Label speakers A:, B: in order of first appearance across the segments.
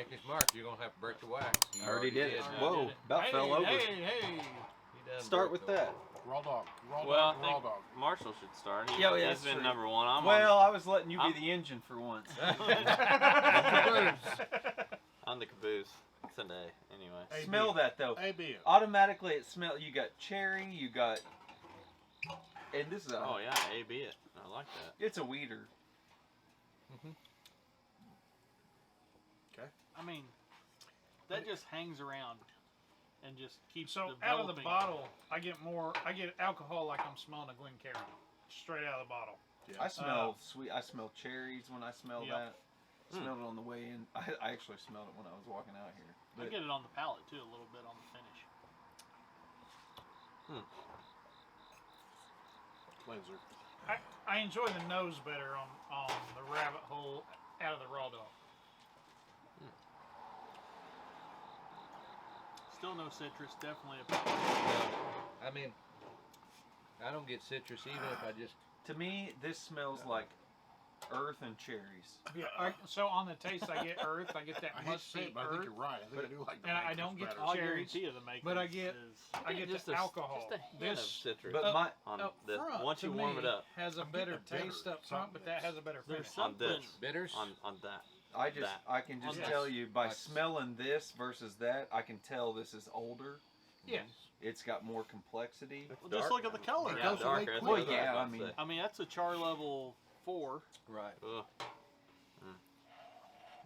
A: make his mark, you're gonna have to break the wax. You
B: Already did it.
A: Yeah.
B: Whoa, about fell over.
C: Hey.
A: He done
B: Start
A: broke
B: with
A: the
B: that.
D: Raw dog. Raw
E: Well,
D: dog.
E: I
D: Raw
E: think
D: dog.
E: Marshall should start.
B: Yeah,
E: He's
B: that's
E: been
B: true.
E: number one.
B: Well, I was letting you be
E: I'm-
B: the engine for once.
E: I'm the caboose today, anyway.
D: Hey,
B: Smell
D: B.
B: that though.
D: Hey, Bill.
B: Automatically, it smells. You got cherry. You got, and this is a.
E: Oh yeah, A/B it. I like that.
B: It's a weeder.
C: I mean, that just hangs around and just keeps
F: So
C: developing.
F: out of the bottle, I get alcohol like I'm smelling a Glencairn, straight out of the bottle.
D: Yeah.
B: I smell sweet. I smell cherries when I smell
F: Yep.
B: that. Smelled it on the way in. I actually smelled it when I was walking out here.
C: I get it on the palate too, a little bit on the finish.
D: Cleanser.
F: I enjoy the nose better on the rabbit hole out of the raw dog.
C: Still no citrus, definitely a
A: I mean, I don't get citrus even if I just.
B: To me, this smells like earth and cherries.
F: Yeah. So on the taste, I get earth. I get that
D: I hate to say
F: musty
D: it, but I think
F: earth.
D: you're right. I think I do like the
F: and I
D: Makers
F: don't get
D: better.
C: I'll
F: cherries,
C: guarantee you the makers
F: but I get
E: Just
F: the alcohol.
E: Just a hint
F: This
E: of citrus
B: But my
E: on
F: up
E: this.
F: front,
E: Once
F: to
E: you warm
F: me,
E: it up.
F: has a
D: I'm
F: better
D: getting a
F: taste
D: bitter
F: up front, but that has a better
C: There's
F: finish.
E: On
C: something.
E: this.
A: Bitters?
E: On that.
B: I can just
F: Yes.
B: tell you by
A: Like-
B: smelling this versus that, I can tell this is older.
F: Yes.
B: It's got more complexity.
C: Well, just look at the color.
E: Yeah,
D: goes
E: darker.
D: away
E: That's
D: quick.
E: what I was
B: Yeah,
E: about
B: I
E: to
B: mean-
E: say.
C: I mean, that's a char level 4.
B: Right.
E: Ugh.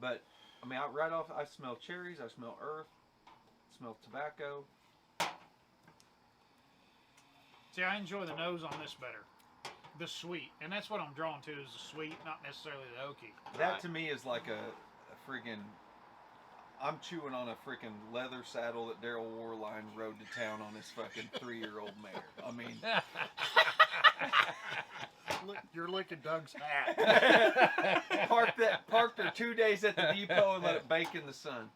B: But I mean, right off, I smell cherries. I smell earth. Smell tobacco.
F: See, I enjoy the nose on this better. The sweet, and that's what I'm drawn to is the sweet, not necessarily the oaky.
B: That
E: Right.
B: to me is like a friggin'. I'm chewing on a freaking leather saddle that Daryl Warline rode to town on his fucking 3-year-old mare. I mean,
D: You're licking Doug's hat.
B: parked her 2 days at the depot and let it bake in the sun.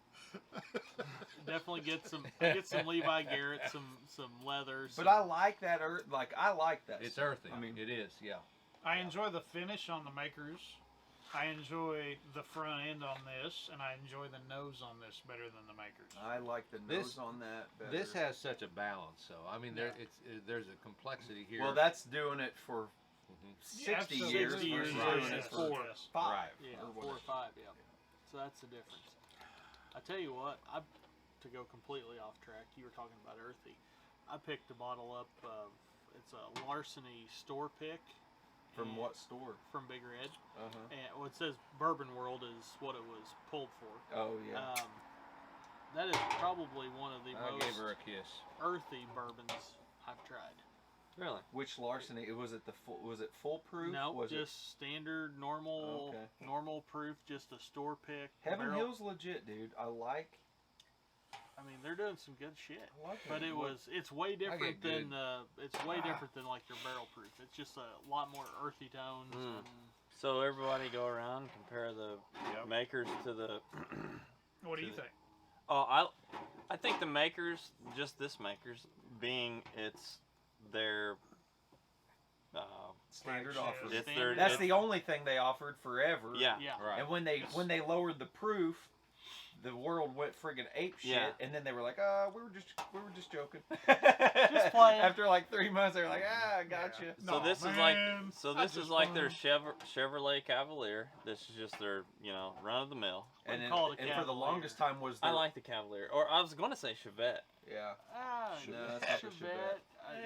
C: Definitely get some Levi Garrett, some leather.
B: But I like that earth. Like I like that.
A: It's
B: stuff.
A: earthy.
B: I mean,
A: it is, yeah.
F: I enjoy the finish on the makers. I enjoy the front end on this, and I enjoy the nose on this better than the makers.
B: I like the
A: This-
B: nose on that better.
A: This has such a balance, so I mean, there's a complexity here.
B: Well, that's doing it for
A: Mhm.
B: 60
F: Yeah,
B: years
F: 60 years
B: versus
F: versus
B: doing it for
F: 4.
B: 5.
A: Right.
C: Yeah,
B: or
C: 4 or
B: whatever.
C: 5. Yeah. So that's the difference. I tell you what, to go completely off track, you were talking about earthy. I picked a bottle up of it's a Larceny store pick.
B: From
C: and-
B: what store?
C: From Big Red.
B: Uh-huh.
C: And well, it says Bourbon World is what it was pulled for.
B: Oh, yeah.
C: That is probably one of the
A: I
C: most
A: gave her a kiss.
C: earthy bourbons I've tried.
E: Really?
B: Which Larceny? Was it was it full proof?
C: No,
B: was
C: just standard, normal,
B: Okay.
C: normal proof, just a store pick.
B: it? Heaven
C: barrel.
B: Hill's legit, dude. I like.
C: I mean, they're doing some good shit.
B: I like
C: But it's way different
A: good.
C: than different than like your barrel proof. It's just a lot more earthy tones.
E: Mm.
C: And
E: So everybody go around, compare the
D: Yep.
E: makers to the.
F: What do you think?
E: Oh, I think the makers, just this makers, being it's their.
B: Standard
F: Flagship.
B: offer.
E: It's their.
C: Standard.
B: That's
E: it's-
B: the only thing they offered forever.
E: Yeah.
C: yeah,
A: Right.
B: And when they lowered the proof, the world went friggin' ape shit.
E: Yeah.
B: And then they were like, we were just joking.
C: Just playing.
B: After like 3 months, they were like, I gotcha.
E: So
F: No,
E: this is
F: man,
E: like so
F: that's
E: this is
F: just
E: like their
F: fun.
E: Chevrolet Cavalier. This is just their run of the mill.
B: And, then,
C: call it a
B: and for the
C: Cavalier.
B: longest time was
E: I
B: their,
E: like the Cavalier, or I was going to say Chevette.
B: yeah.
C: No,
B: that's not the Chevette.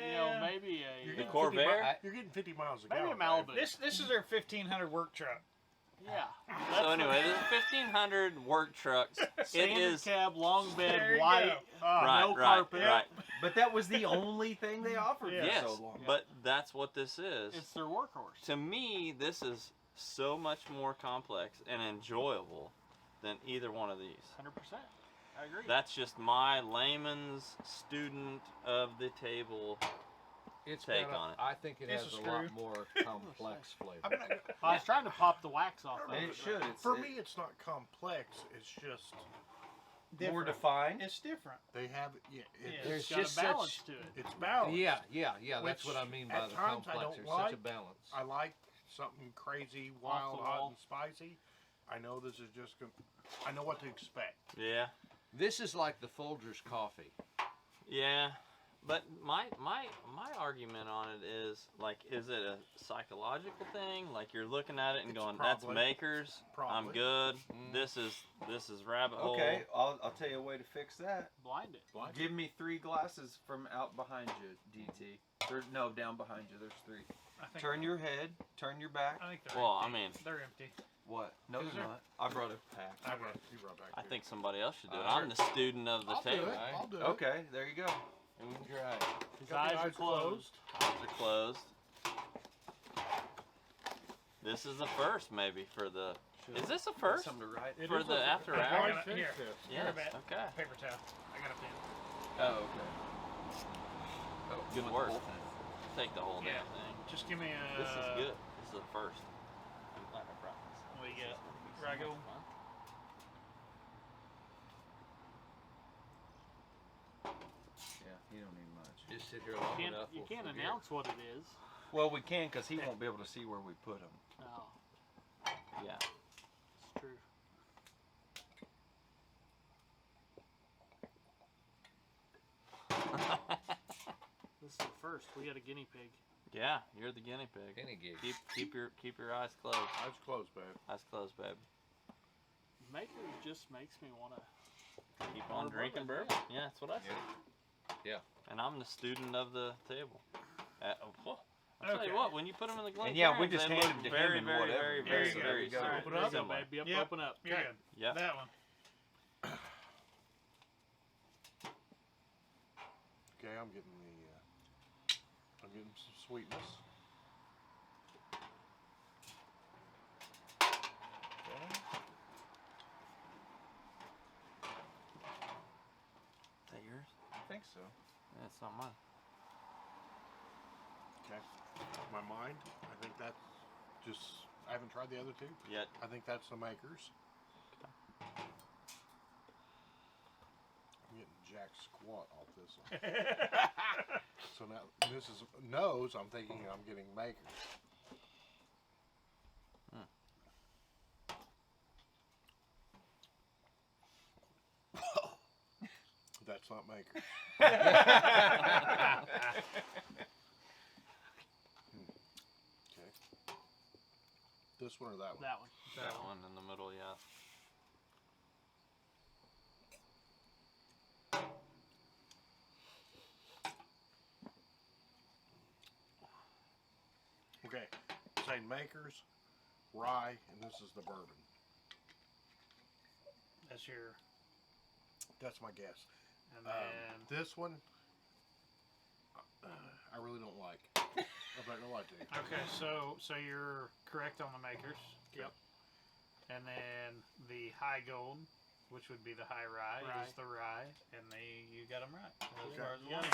C: You know, maybe
D: You're
C: a
D: getting
E: Corvair?
D: 50 mi- You're getting 50 miles a
C: maybe a
D: gallon.
C: Malibu.
F: This is their 1500 work truck.
C: Yeah.
E: So anyway, this is 1500 work trucks. It
C: Standard
E: is
C: cab, long bed,
F: There you
C: white,
F: go.
E: right,
C: no
E: right,
C: carpet.
E: right.
B: But that was the only thing they offered
F: Yeah.
B: for
E: Yes,
B: so long.
E: but that's what this is.
C: It's their workhorse.
E: To me, this is so much more complex and enjoyable than either one of these.
C: 100%. I agree.
E: That's just my layman's student of the table.
A: It's
E: Take
A: got a-
E: on it.
A: I think it
F: It's
A: has
F: a
A: a lot
F: screw.
A: more complex flavor.
D: I mean,
C: I was trying to pop the wax off of
B: And
C: it.
B: it should. It's
D: for me, it's not complex. It's just
B: more
F: Different.
B: defined.
F: It's different.
D: they have it. Yeah,
F: Yeah.
A: There's
C: It's got
A: just
C: a balance
A: such-
C: to it.
D: it's balanced.
A: Yeah, that's
D: Which
A: what I mean by
D: at
A: the
D: times I
A: complex.
D: don't
A: There's such a
D: like.
A: balance.
D: I like something crazy, wild,
C: the
D: hot,
C: wall.
D: and spicy. I know this is just going. I know what to expect.
E: Yeah.
A: This is like the Folgers coffee.
E: Yeah. But my argument on it is, like, is it a psychological thing? Like, you're looking at it and
D: It's
E: going, that's
D: probably-
E: Makers. I'm
D: probably.
E: good.
A: Mm.
E: This is rabbit hole.
B: Okay, I'll tell you a way to fix that.
C: Blind it.
B: Give me 3 glasses from out behind you, DT. No, down behind you. There's 3.
F: I think,
B: Turn your head. Turn your back.
F: I think they're
E: Well,
F: empty.
E: I mean,
F: they're empty.
B: What? No,
F: Is
B: they're
F: there-
B: not. I brought a pack.
D: He brought back
E: I
D: here.
E: think somebody else should do it.
A: I'll
E: I'm the student of the
D: I'll do
E: table.
D: it. I'll do it.
B: Okay, there you go.
A: And we can try it.
C: His
D: Got the
C: eyes are
D: eyes closed.
C: closed.
E: Eyes are closed. This is the first, maybe, for the. Is this a first?
B: Something to write.
C: It
E: For
C: is
E: the
C: a-
E: after
F: I
E: hours?
F: got it here.
E: Yes.
F: Here,
E: Okay.
F: paper towel. I got a pen.
B: Oh, okay.
A: Oh,
E: Good
A: you want the
E: work.
A: whole thing?
E: Take the whole
F: Yeah.
E: damn thing.
F: Just give me a.
E: This is good. This is the first. I'm glad I brought this.
F: What do you
E: This
F: got?
E: is gonna be so
F: Rago?
E: much fun.
B: Yeah, you don't need much.
A: Just sit here long enough.
C: You
A: we'll
C: can't
A: forget.
C: announce what it is.
B: Well, we can because he won't be able to see where we put them.
C: Oh,
E: Yeah.
C: it's true. This is the first. We got a guinea pig.
E: Yeah, you're the guinea pig.
A: Any gig.
E: Keep your eyes closed.
D: Eyes closed, babe.
E: Eyes closed, babe.
C: Makers just makes me want to.
E: Keep on
C: Or
E: drinking
C: bourbon,
E: bourbon. Yeah, that's what I said.
A: Yeah.
E: And I'm the student of the table. I'll tell
F: Okay.
E: you what, when you put them in the Glen
B: And yeah, we
E: Cairns,
B: just
E: they
B: handed
E: look
B: to him
E: very,
B: and
E: very,
B: whatever.
E: very,
F: There
E: very,
F: you go.
E: very,
B: There you go.
E: very
C: Open up,
E: similar.
C: baby. Yep,
F: Yep.
C: open up.
F: You're
C: Okay.
F: good.
E: Yep.
F: That one.
D: Okay, I'm getting I'm getting some sweetness.
E: Is that yours?
B: I think so.
E: Yeah, it's not mine.
D: Okay. My mind, I think that's just. I haven't tried the other two.
E: Yet.
D: I think that's the Makers. I'm getting jack squat off this one. So now this is nose. I'm thinking I'm getting Makers. That's not Makers. Okay. This one or that one?
C: That one.
E: That one in the middle, yeah.
D: Okay. Saying Makers, rye, and this is the bourbon.
F: That's your.
D: That's my guess.
F: And then.
D: This one, I really don't like. I'm not gonna lie to you.
F: Okay, so you're correct on the Makers.
C: Yep.
F: And then the high gold, which would be the high rye,
C: Rye.
F: is the rye, and you got them right. As
D: Okay.
F: far as the
C: Yeah.
F: one.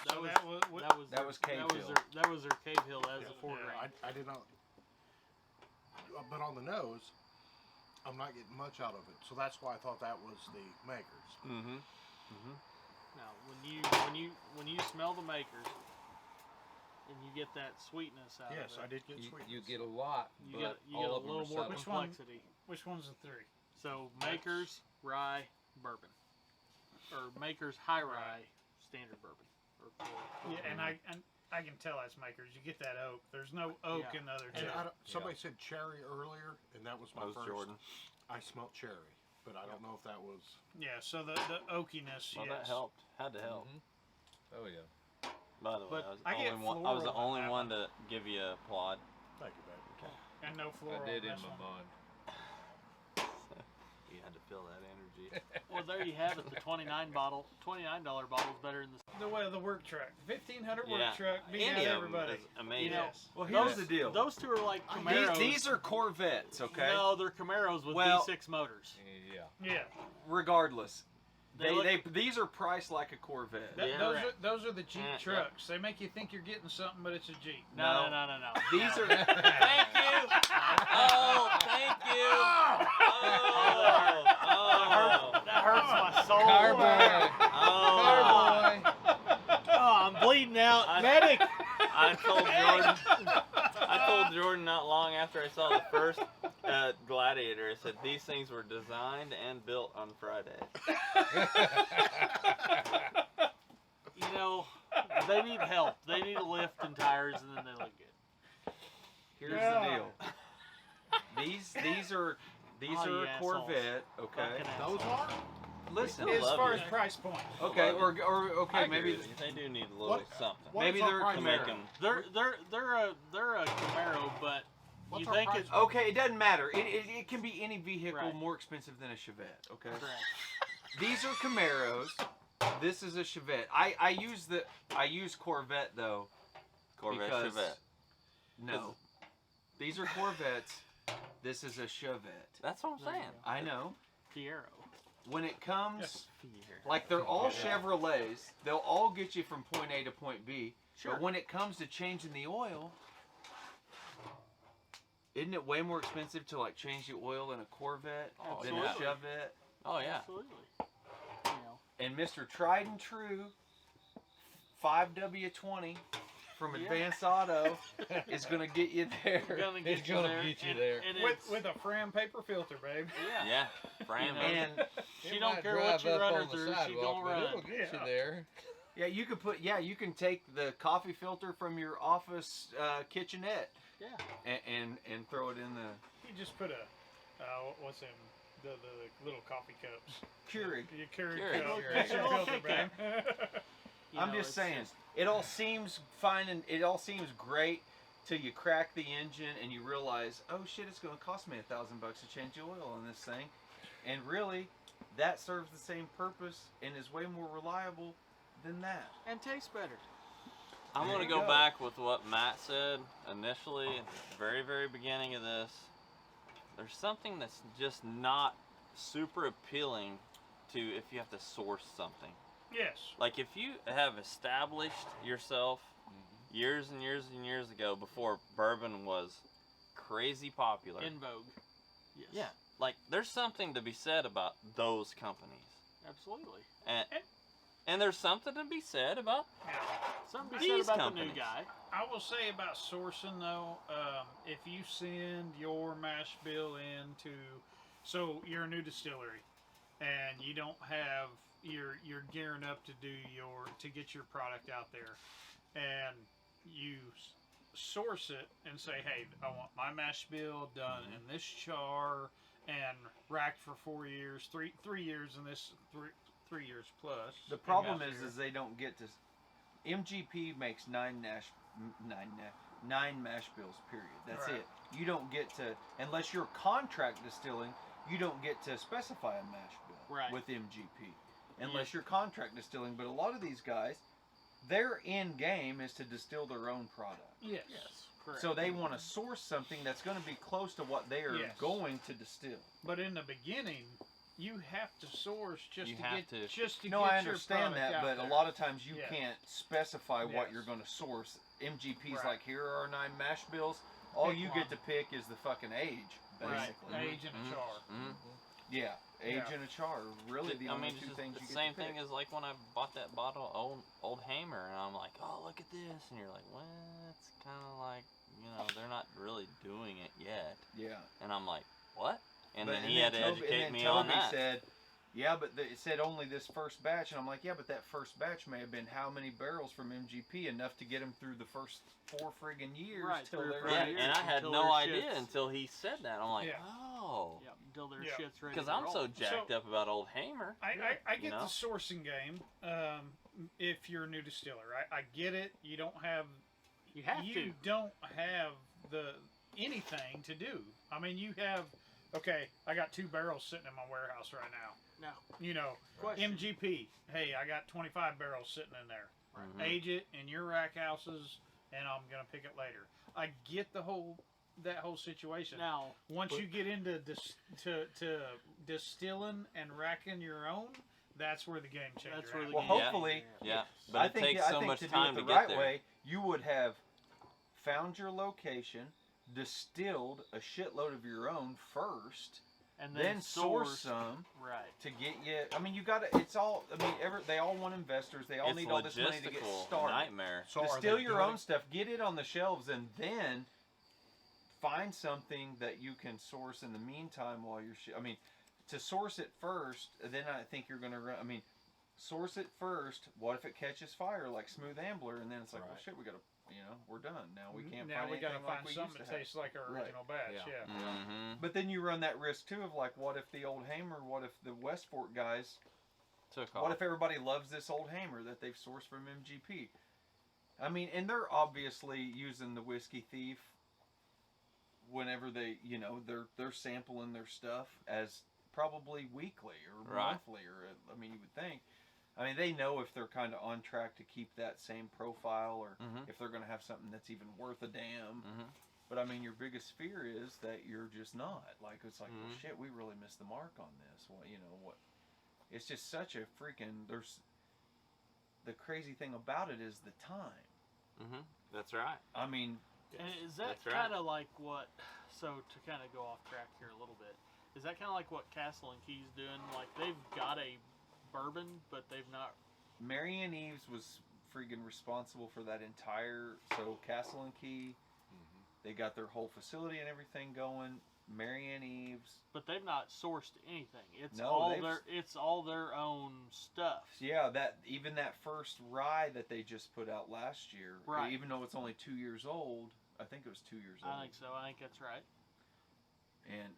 C: That
F: So
C: was
F: that was what,
B: That was Cave Hill.
C: That was their Cave Hill as a
D: Yeah,
C: foreground.
D: I did not. But on the nose, I'm not getting much out of it, so that's why I thought that was the Makers.
E: Mm-hmm.
C: Now, when you smell the Makers, and you get that sweetness out
D: Yes,
C: of
D: I
C: it,
D: did get
A: You,
D: sweetness.
A: you get a lot,
C: you
A: but
C: get
A: all
C: a
A: of them
C: little
A: are
C: more
A: subtle.
F: Which one?
C: complexity.
F: which one's the 3?
C: So Makers, rye, bourbon, or Makers high rye, standard bourbon. Or
F: Yeah, and I can tell that's Makers. You get that oak. There's no oak
C: Yeah.
F: in the other
D: And
F: two.
D: I don't, somebody said cherry earlier, and that was my
E: That was
D: first.
E: Jordan.
D: I smelled cherry, but I don't know if that was.
F: Yeah, so the oakiness.
E: Well,
F: yes.
E: that helped. Had to help.
A: Mhm. Oh yeah.
E: By the way,
C: But
E: I was,
F: I get
E: only one, I was the
F: floral on
E: only
F: that
E: one to give you a applaud.
D: Thank you, babe.
F: And no floral.
A: I did
F: on
A: in
F: this
A: my
F: one.
A: mind.
E: You had to feel that energy.
C: Well, there you have it. The $29 bottle is better than
F: The way of the work truck, 1500
E: Yeah.
F: work truck, beat
E: Any
F: out
E: of them
F: everybody.
E: is amazing.
C: You know,
F: Yes.
B: Well,
C: the.
B: here's the deal.
C: Those two are like Camaros.
B: These are Corvettes, okay?
C: No, they're Camaros with
B: Well-
C: V6 motors.
A: Yeah.
F: Yeah,
B: Regardless,
C: They look-
B: these are priced like a Corvette.
F: That-
C: Yeah.
F: those are the Jeep
E: Yeah.
F: trucks. They make you think you're getting something, but it's a Jeep.
C: No.
B: These are.
E: Thank you. Oh, thank you. Oh.
C: That hurts my soul.
A: Carboy.
E: Oh.
C: Oh, I'm bleeding out.
E: I-
C: Medic.
E: I told Jordan not after I saw the first Gladiator, I said these things were designed and built on Friday.
C: You know, they need help. They need a lift and tires, and then they look good.
B: Here's
F: Yeah.
B: the deal. These are
C: Oh,
B: a
C: you assholes.
B: Corvette, okay?
C: Fucking
D: Those
C: assholes.
D: are?
B: Listen,
E: I
F: As
E: love
F: far
E: you.
F: as price point.
B: okay,
E: Love
B: or okay,
E: I agree
B: maybe
E: with you. They do need a little
D: What-
E: something.
D: what
B: Maybe
D: is our
B: they're
D: price
E: to
D: there?
E: make them.
C: They're a Camaro, but
D: What's
C: you
D: our
C: think
D: price?
C: it's
B: okay. It doesn't matter. It can be any vehicle
C: Right.
B: more expensive than a Chevette. Okay,
C: correct.
B: these are Camaros. This is a Chevette. I use Corvette though.
E: Corvette,
B: because-
E: Chevette.
B: No, these are Corvettes. This is a Chevette.
E: That's what I'm
C: There you
E: saying.
C: go.
B: I know.
C: Fiero.
B: When it comes,
F: Yes.
B: like they're all
D: Yeah.
B: Chevrolets, they'll all get you from point A to point B.
C: Sure.
B: But when it comes to changing the oil, isn't it way more expensive to like change the oil in a Corvette than a
C: Absolutely.
B: Chevette?
E: Oh yeah.
C: Absolutely. You know,
B: And Mr. Tried and True 5W20 from
C: Yeah.
B: Advanced Auto is gonna get you there.
C: we're gonna get
A: It's
C: you
A: gonna
C: there.
A: get you
C: and,
A: there.
C: And
F: With
C: it's,
F: with a Fram paper filter, babe.
C: yeah.
E: Yeah. Fram.
C: know,
B: And
C: She
A: It
C: don't
A: might
C: care what
A: drive
C: you
A: up
C: run her
A: on the
C: through, she
A: sidewalk,
C: don't
A: but
C: run.
A: It'll get you
F: Yeah.
A: there.
B: yeah, you can take the coffee filter from your office kitchenette
C: Yeah.
B: and throw it in the
F: You just put a what's them the little coffee cups.
B: Keurig.
F: Your Keurig
E: Keurig.
F: cup.
A: Keurig.
F: That's your
C: Little
F: filter,
C: Kit
F: babe.
C: You
B: I'm
C: know,
B: just
C: it's
B: saying, it all seems fine and it all seems great till you crack the engine and you realize, oh shit, it's going to cost me $1,000 to change the oil on this thing, and really, that serves the same purpose and is way more reliable than that.
C: and tastes better.
E: I'm
B: There
E: gonna
B: you
E: go
B: go.
E: back with what Matt said initially at the very, very beginning of this. There's something that's just not super appealing to if you have to source something.
F: Yes.
E: Like if you have established yourself years and years and years ago before bourbon was crazy popular.
C: In vogue. Yes.
E: Yeah. Like there's something to be said about those companies.
C: Absolutely.
E: And there's something to be said about
F: Now,
C: Something to be said
E: These
C: about
E: companies.
C: the new guy.
F: I will say about sourcing though, if you send your mash bill into, so you're a new distillery, and you don't have you're gearing up to do to get your product out there, and you source it and say, hey, I want my mash bill done in this char and racked for 4 years, three years in this 3 years plus.
B: The problem
F: in that
B: is
F: year.
B: they don't get to. MGP makes nine mash bills. Period. That's
F: Right.
B: it. You don't get to, unless you're contract distilling, you don't get to specify a mash bill
C: Right.
B: with MGP, unless you're contract distilling. But a lot of these guys, their end game is to distill their own product.
F: Yes.
C: Correct.
B: So they want to source something that's going to be close to what they are
F: Yes.
B: going to distill.
F: But in the beginning, you have to source just
E: You
F: to
E: have
F: get
E: to.
F: just to
B: No,
F: get
B: I
F: your
B: understand
F: product
B: that,
F: out
B: but
F: there.
B: a lot of times you
F: Yeah.
B: can't specify what
F: Yes.
B: you're going to source. MGP's
F: Right.
B: like, here are our 9 mash bills. All
F: Pick
B: you
F: one.
B: get to pick is the fucking age,
F: Right.
B: basically.
F: Age and a char.
B: Yeah, age
F: Yeah.
B: and a char. Really, the
E: I
B: only
E: mean,
B: two
E: just
B: things
E: the
B: you get
E: same
B: to pick.
E: thing as like when I bought that bottle of old Hamer, and I'm like, oh, look at this, and you're like, well, it's kind of like, they're not really doing it yet,
B: Yeah.
E: and I'm like, what? And
B: But-
E: then he had to
B: Toby-
E: educate
B: and
E: me
B: then
E: on
B: Toby
E: that.
B: said, yeah, but it said only this first batch, and I'm like, yeah, but that first batch may have been how many barrels from MGP, enough to get them through the first 4 friggin' years
C: Right,
B: till
C: 3 or
B: they're
C: 4
E: Yeah,
C: years
E: and I had
C: until
E: no
C: their
E: idea
C: shit's-
E: until he said that. I'm like,
F: Yeah.
E: oh,
C: Yeah, until their
F: Yeah.
C: shit's ready.
E: because
C: to
E: I'm
C: roll.
E: so jacked up about old Hamer.
F: I get
E: You know?
F: the sourcing game. If you're a new distiller, I get it. You don't have
C: You have to.
F: don't have anything to do. I mean, you have I got 2 barrels sitting in my warehouse right now.
C: No. Question.
F: MGP. Hey, I got 25 barrels sitting in there.
E: Mhm.
F: Age it in your rack houses, and I'm gonna pick it later. I get that whole situation.
C: Now,
F: Once you get into to distilling and racking your own, that's where the game changer.
C: that's where the
B: Well,
C: game-
B: hopefully-
E: Yeah,
B: I
E: but it
B: think,
E: takes
B: I
E: so
B: think
E: much
B: to
E: time
B: do
E: to
B: it the
E: get
B: right
E: there.
B: way, you would have found your location, distilled a shitload of your own first,
C: and
B: then source some
C: Right.
B: to get you. I mean, you got to. It's all. I mean, they all want investors. They all
E: It's
B: need all this money to get
E: logistical
B: started.
E: nightmare.
D: So are
B: Distill
D: they
B: your
D: doing
B: own stuff, get it on the shelves, and then find something that you can source in the meantime while you're. I mean, to source it first, then I think you're gonna run. I mean, source it first. What if it catches fire like Smooth Ambler, and then it's like, well,
D: Right.
B: shit, we gotta. We're done now. We can't
F: now
B: find
F: we gotta
B: anything
F: find
B: like we
F: something
B: used
F: that
B: to have.
F: tastes like our
B: Right.
F: original batch.
D: Yeah.
F: Yeah.
E: Mm-hmm.
B: But then you run that risk too of like, what if the old hammer? What if the West Fork guys?
E: Took
B: What
E: off.
B: if everybody loves this old hammer that they've sourced from MGP? I mean, and they're obviously using the Whiskey Thief whenever they, they're sampling their stuff as probably weekly or
E: Right.
B: monthly, or I mean, you would think. I mean, they know if they're kind of on track to keep that same profile, or
E: Mhm.
B: if they're going to have something that's even worth a damn.
E: Mhm.
B: But I mean, your biggest fear is that you're just not. Like, it's like, well,
E: Mhm.
B: shit, we really missed the mark on this. Well, what? It's just such a freaking. The crazy thing about it is the time.
E: Mhm. That's right.
B: I mean,
C: And is that
E: That's right.
C: kind of like what? So to kind of go off track here a little bit, is that kind of like what Castle and Key's doing? Like they've got a bourbon, but they've not.
B: Marianne Eves was freaking responsible for that entire. So Castle and Key, they got their whole facility and everything going. Marianne Eves.
C: But they've not sourced anything. It's
B: No,
C: all
B: they've-
C: their own stuff.
B: Yeah, even that first rye that they just put out last year,
C: Right.
B: even though it's only 2 years old, I think it was 2 years old.
C: I think so. I think that's right.
B: And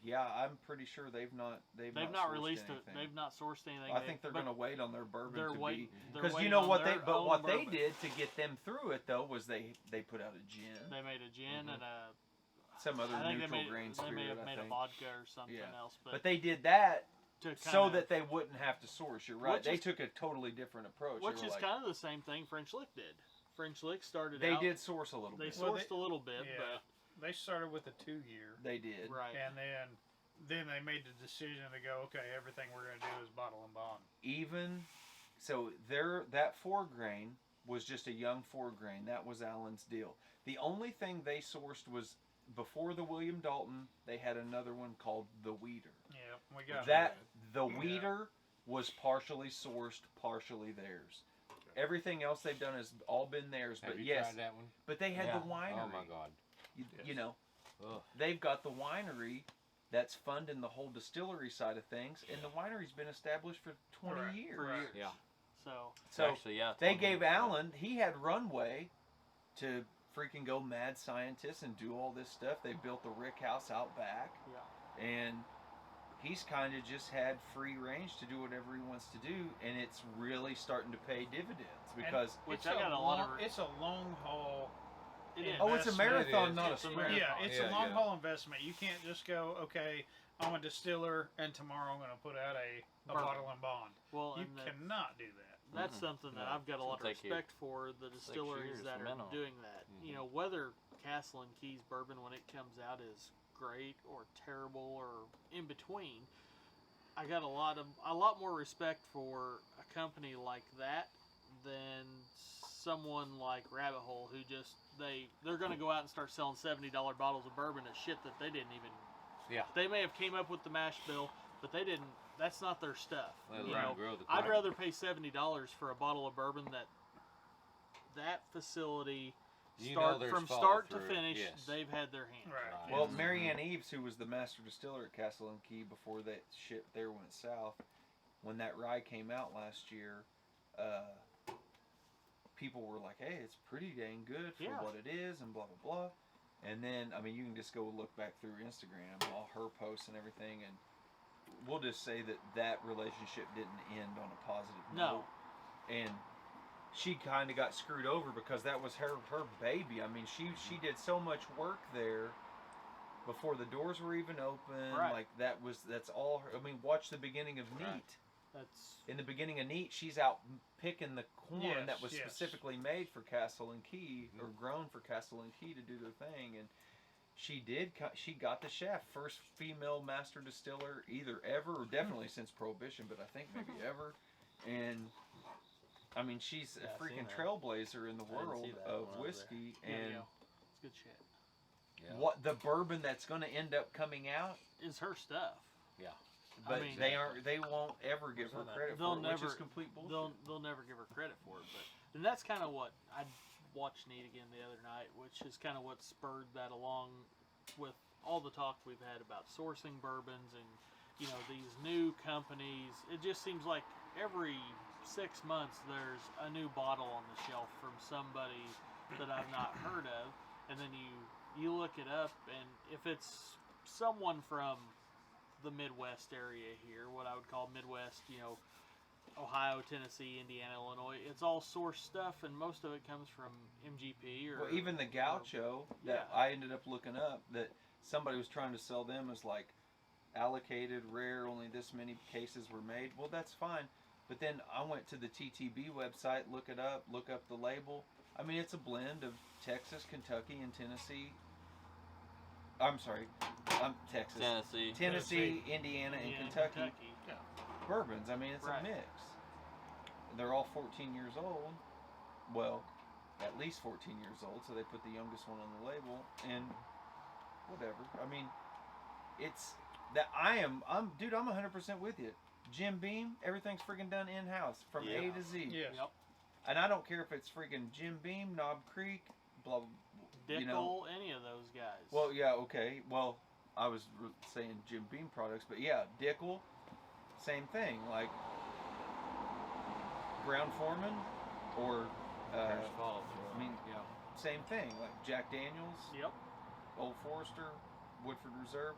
B: yeah, I'm pretty sure they've not
C: They've
B: not
C: not
B: sourced
C: released
B: anything.
C: They've not sourced anything.
B: I think they're
C: but
B: going to wait on their bourbon
C: They're
B: to
C: waiting.
B: be
C: They're
B: because you
C: waiting
B: know
C: on
B: what
C: their
B: but
C: own
B: what they
C: bourbon.
B: did to get them through it though was they put out a gin,
C: They made a gin
B: Mhm.
C: and a.
B: some other
C: I think
B: neutral
C: they
B: grain
C: may
B: spirit.
C: have
B: I
C: made
B: think.
C: a vodka or something
B: Yeah.
C: else,
B: But they did that
C: to
B: so
C: kinda-
B: that they wouldn't have to source. You're right.
C: Which
B: They
C: is-
B: took a totally different approach.
C: which
B: They were
C: is
B: like,
C: kind of the same thing French Lick did. French Lick started
B: they
C: out.
B: did source a little
C: They
B: bit.
F: Well,
C: sourced a little bit,
F: Yeah. They started with a 2-year,
B: They did.
C: but right.
F: and then they made the decision to go, okay, everything we're going to do is bottle and bond.
B: Even so, that 4 grain was just a young 4 grain. That was Allen's deal. The only thing they sourced was before the William Dalton. They had another one called the Weeder.
F: Yeah, we got
B: That the
F: Yeah.
B: Weeder was partially sourced, partially theirs. Everything else they've done has all been theirs.
G: Have
B: But
G: you
B: yes,
G: tried that one?
B: but they had
E: Yeah.
B: the winery.
G: Oh my god.
B: You know,
G: Ugh.
B: they've got the winery that's funding the whole distillery side of things, and the winery's been established for 20
F: Right.
B: years.
C: For years.
G: Yeah.
C: So
B: So
E: Actually, yeah.
B: they
E: 20
B: gave
E: years.
B: Allen, he had runway to freaking go mad scientist and do all this stuff. They built the Rick House out back,
C: yeah.
B: and he's kind of just had free range to do whatever he wants to do, and it's really starting to pay dividends because
C: Which
F: it's
C: I got a lot of.
F: It's a long haul.
C: It is.
B: oh, it's a
F: investment.
B: marathon,
G: It is.
B: not
C: It's
B: a
C: a
B: sprint.
C: marathon.
F: Yeah, it's
G: Yeah,
F: a long
G: yeah.
F: haul investment. You can't just go, okay, I'm a distiller, and tomorrow I'm going to put out a
C: Bourbon.
F: bottle and bond.
C: Well,
F: You
C: and
F: cannot do that.
C: that's
E: Mm-mm.
C: something that
E: No,
C: I've got a
E: it'll
C: lot of
E: take you
C: respect for the distilleries
E: years
C: that are
E: minimum.
C: doing that. You know, whether Castle and Key's bourbon when it comes out is great or terrible or in between, I got a lot more respect for a company like that than someone like Rabbit Hole who just they're going to go out and start selling $70 bottles of bourbon of shit that they didn't even.
G: Yeah.
C: They may have came up with the mash bill, but they didn't. That's not their stuff.
G: Let
C: you
G: alone
C: know,
G: grow the
C: I'd
G: crop.
C: rather pay $70 for a bottle of bourbon that facility
G: You know there's
C: from
G: follow
C: start to
G: through,
C: finish.
G: yes.
C: They've had their hand.
F: Right.
B: Well,
G: Yes.
B: Marianne Eves, who was the master distiller at Castle and Key before that shit there went south, when that rye came out last year, people were like, "Hey, it's pretty dang good for
C: Yeah.
B: what it is," and blah blah blah. And then, I mean, you can just go look back through Instagram, all her posts and everything, and we'll just say that relationship didn't end on a positive
C: No.
B: note. And she kind of got screwed over because that was her baby. I mean, she did so much work there before the doors were even open.
C: Right.
B: Like that's all her. I mean, watch the beginning of
C: Right.
B: Neat.
C: That's
B: In the beginning of Neat, she's out picking the corn
F: Yes,
B: that was
F: yes.
B: specifically made for Castle and Key or grown for Castle and Key to do their thing, and she got the shaft. First female master distiller either ever or definitely since Prohibition, but I think maybe ever. And I mean, she's
E: Yeah,
B: a
E: I've seen
B: freaking
E: that.
B: trailblazer in the
E: I didn't
B: world
E: see that
B: of
E: when I was there.
B: whiskey,
C: yeah,
B: and
C: yeah. It's good shit.
G: Yeah.
B: what the bourbon that's going to end up coming out.
C: Is her stuff.
G: Yeah.
B: But
C: mean-
B: they won't ever give her
E: Where's that?
B: credit
C: They'll
B: for it, which
C: never-
B: is complete bullshit.
C: They'll never give her credit for it, but and that's kind of what watched Neat again the other night, which is kind of what spurred that along with all the talk we've had about sourcing bourbons and, you know, these new companies. It just seems like every 6 months there's a new bottle on the shelf from somebody that I've not heard of, and then you look it up, and if it's someone from the Midwest area here, what I would call Midwest, you know, Ohio, Tennessee, Indiana, Illinois, it's all source stuff, and most of it comes from MGP or.
B: Well, even the Gaucho that
C: yeah.
B: I ended up looking up, that somebody was trying to sell them as like allocated, rare, only this many cases were made. Well, that's fine. But then I went to the TTB website, look up the label. I mean, it's a blend of Texas, Kentucky, and Tennessee. I'm sorry, Texas. Tennessee, Indiana, and Kentucky bourbons. I mean, it's a mix. They're all 14 years old. Well, at least 14 years old, so they put the youngest one on the label, and whatever. I mean, it's that I'm 100% with you. Jim Beam, everything's freaking done in-house from A to Z.
F: Yes.
C: Yep.
B: And I don't care if it's freaking Jim Beam, Knob Creek, blah, blah,
C: Dickel,
B: you know.
C: any of those guys.
B: Well, yeah, okay. Well, I was saying Jim Beam products, but yeah, Dickel, same thing. Like Brown Foreman or
A: First Falls.
B: I mean,
A: yeah.
B: same thing. Like Jack Daniels,
C: Yep.
B: Old Forester, Woodford Reserve.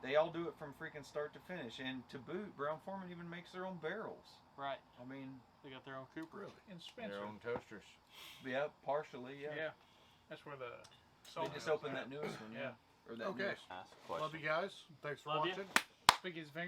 B: They all do it from freaking start to finish. And to boot, Brown Foreman even makes their own barrels.
C: Right.
B: I mean,
C: They got their own Cooper.
D: Really?
F: In Spencer.
A: Their own toasters.
B: yeah, partially, yeah.
F: Yeah. That's where the
B: They
F: sawmill's
B: just opened
F: at.
B: that newest one, yeah. Or that
D: Okay.
B: newest.
E: Ask a question.
D: Love you guys. Thanks for
C: Love ya.
D: watching.
F: Speakeasy Finger.